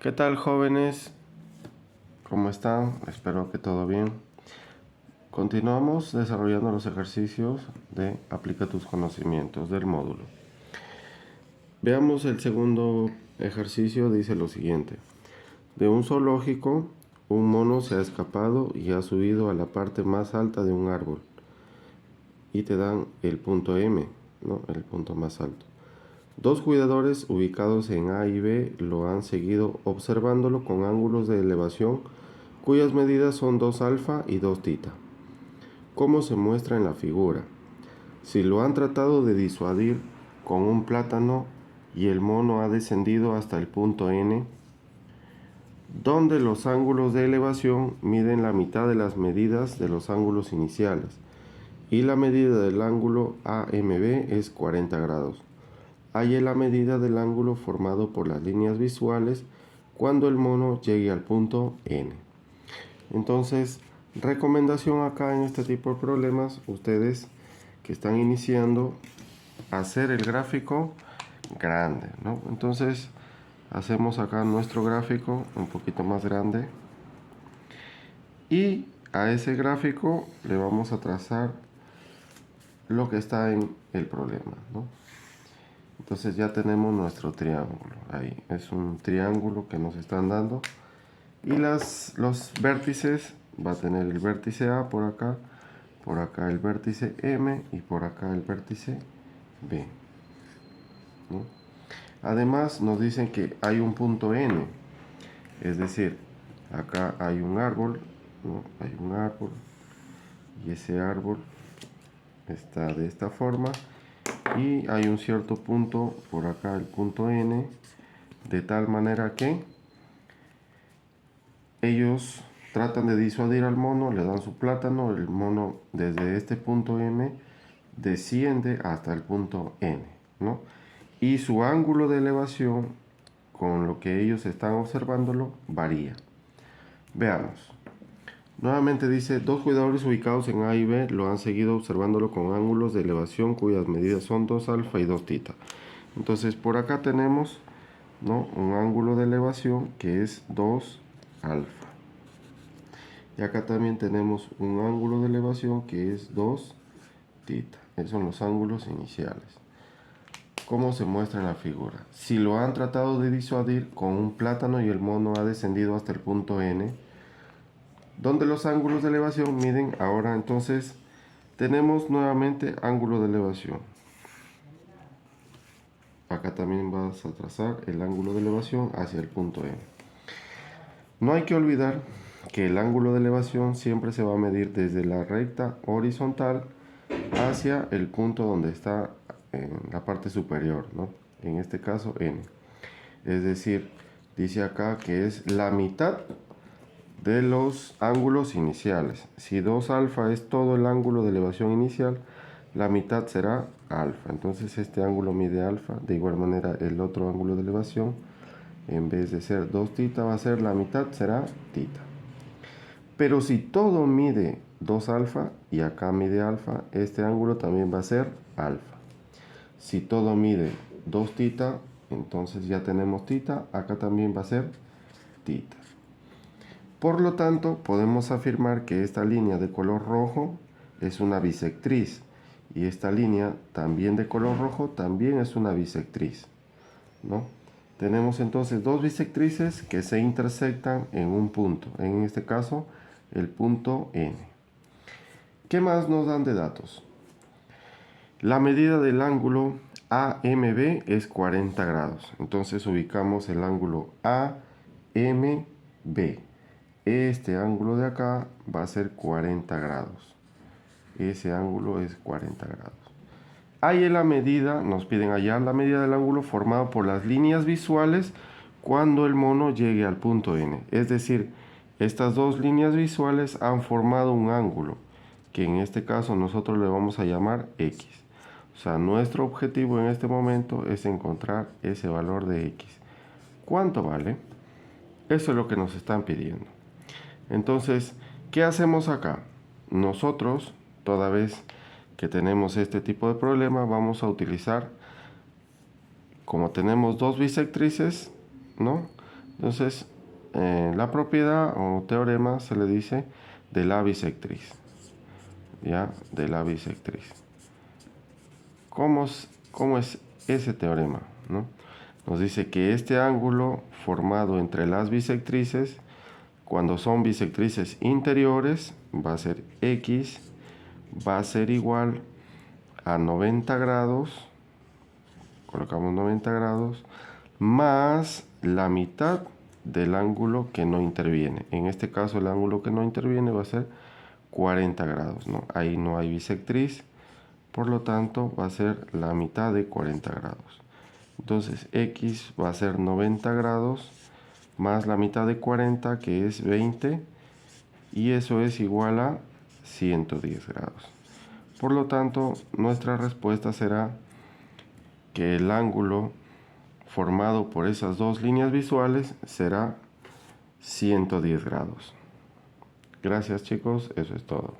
¿Qué tal, jóvenes? ¿Cómo están? Espero que todo bien. Continuamos desarrollando los ejercicios de Aplica tus conocimientos del módulo. Veamos el segundo ejercicio. Dice lo siguiente. De un zoológico, un mono se ha escapado y ha subido a la parte más alta de un árbol. Y te dan el punto M, ¿no? El punto más alto. Dos cuidadores ubicados en A y B lo han seguido observándolo con ángulos de elevación cuyas medidas son 2 alfa y 2 tita. ¿Cómo se muestra en la figura? Si lo han tratado de disuadir con un plátano y el mono ha descendido hasta el punto N, donde los ángulos de elevación miden la mitad de las medidas de los ángulos iniciales y la medida del ángulo AMB es 40 grados. Halla la medida del ángulo formado por las líneas visuales cuando el mono llegue al punto N. Entonces, recomendación acá en este tipo de problemas, ustedes que están iniciando, hacer el gráfico grande, ¿no? Entonces, hacemos acá nuestro gráfico un poquito más grande y a ese gráfico le vamos a trazar lo que está en el problema, ¿no? Entonces ya tenemos nuestro triángulo ahí, es un triángulo que nos están dando y los vértices, va a tener el vértice A por acá el vértice M y por acá el vértice B, ¿no? Además nos dicen que hay un punto N, es decir, acá hay un árbol, ¿no? Hay un árbol y ese árbol está de esta forma y hay un cierto punto por acá, el punto N, de tal manera que ellos tratan de disuadir al mono, le dan su plátano, el mono desde este punto M desciende hasta el punto N, ¿no? Y su ángulo de elevación con lo que ellos están observándolo varía. Veamos. Nuevamente dice, dos cuidadores ubicados en A y B lo han seguido observándolo con ángulos de elevación cuyas medidas son 2 alfa y 2 tita. Entonces por acá tenemos, ¿no?, un ángulo de elevación que es 2 alfa. Y acá también tenemos un ángulo de elevación que es 2 tita. Esos son los ángulos iniciales. ¿Cómo se muestra en la figura? Si lo han tratado de disuadir con un plátano y el mono ha descendido hasta el punto N, donde los ángulos de elevación miden, ahora entonces tenemos nuevamente ángulo de elevación. Acá también vas a trazar el ángulo de elevación hacia el punto N. No hay que olvidar que el ángulo de elevación siempre se va a medir desde la recta horizontal hacia el punto donde está en la parte superior, ¿no? En este caso N. Es decir, dice acá que es la mitad de los ángulos iniciales. Si 2 alfa es todo el ángulo de elevación inicial, la mitad será alfa. Entonces este ángulo mide alfa. De igual manera el otro ángulo de elevación, en vez de ser 2 tita, va a ser la mitad, será tita. Pero si todo mide 2 alfa y acá mide alfa, este ángulo también va a ser alfa. Si todo mide 2 tita, entonces ya tenemos tita, acá también va a ser tita. Por lo tanto, podemos afirmar que esta línea de color rojo es una bisectriz y esta línea también de color rojo también es una bisectriz, ¿no? Tenemos entonces dos bisectrices que se intersectan en un punto, en este caso el punto N. ¿Qué más nos dan de datos? La medida del ángulo AMB es 40 grados, entonces ubicamos el ángulo AMB. Este ángulo de acá va a ser 40 grados. Ese ángulo es 40 grados. Hay la medida, nos piden hallar la medida del ángulo formado por las líneas visuales cuando el mono llegue al punto N. Es decir, estas dos líneas visuales han formado un ángulo, que en este caso nosotros le vamos a llamar X. O sea, nuestro objetivo en este momento es encontrar ese valor de X. ¿Cuánto vale? Eso es lo que nos están pidiendo. Entonces, ¿qué hacemos acá? Nosotros, toda vez que tenemos este tipo de problema, vamos a utilizar, como tenemos dos bisectrices, ¿no?, Entonces, la propiedad o teorema se le dice de la bisectriz. ¿Ya? De la bisectriz. ¿Cómo es ese teorema? ¿No? Nos dice que este ángulo formado entre las bisectrices, cuando son bisectrices interiores, va a ser X, va a ser igual a 90 grados, colocamos 90 grados, más la mitad del ángulo que no interviene. En este caso el ángulo que no interviene va a ser 40 grados, ¿no? Ahí no hay bisectriz, por lo tanto va a ser la mitad de 40 grados. Entonces X va a ser 90 grados más la mitad de 40, que es 20, y eso es igual a 110 grados. Por lo tanto, nuestra respuesta será que el ángulo formado por esas dos líneas visuales será 110 grados. Gracias chicos, eso es todo.